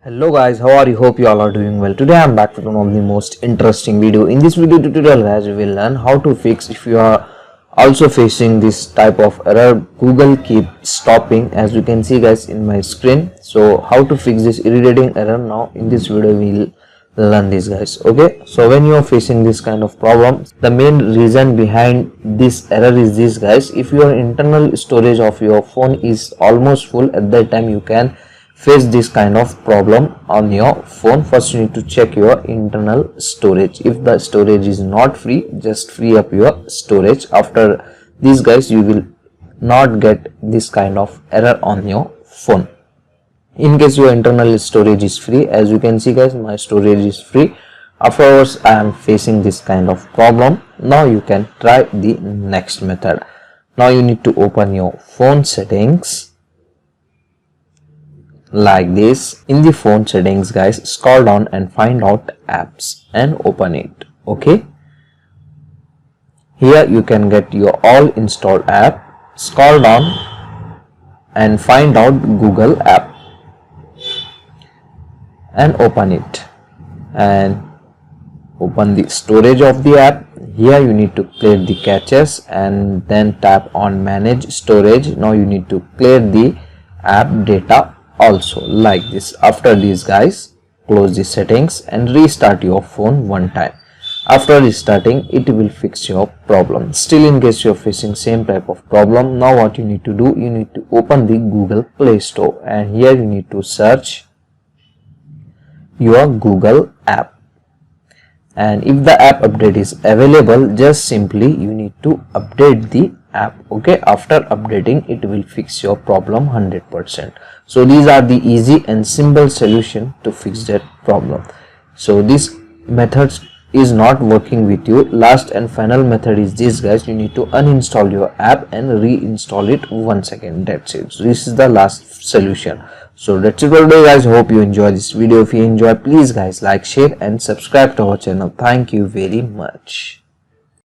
Hello guys, how are you? Hope you all are doing well. Today I'm back with one of the most interesting video. In this video tutorial guys, we will learn how to fix if you are also facing this type of error. Google keep stopping, as you can see guys in my screen. So how to fix this irritating error? Now in this video we will learn this guys. Okay, so when you are facing this kind of problem, the main reason behind this error is this guys. If your internal storage of your phone is almost full, at that time you can face this kind of problem on your phone. First you need to check your internal storage. If the storage is not free, just free up your storage. After this guys, you will not get this kind of error on your phone. In case your internal storage is free, as you can see guys, my storage is free. Afterwards I am facing this kind of problem. Now you can try the next method. Now you need to open your phone settings like this. In the phone settings guys, scroll down and find out apps and open it. Okay, here you can get your all installed app. Scroll down and find out Google app and open it, and open the storage of the app. Here you need to clear the caches and then tap on manage storage. Now you need to clear the app data also, like this. After this guys, close the settings and restart your phone one time. After restarting, it will fix your problem. Still, in case you are facing same type of problem, now what you need to do, you need to open the Google Play Store, and here you need to search your Google app, and if the app update is available, just simply you need to update the app. Okay, after updating, it will fix your problem 100%. So these are the easy and simple solution to fix that problem. So this method is not working with you. Last and final method is this guys, you need to uninstall your app and reinstall it once again. That's it. So this is the last solution. So that's it for today guys. Hope you enjoy this video. If you enjoy, please guys like, share and subscribe to our channel. Thank you very much.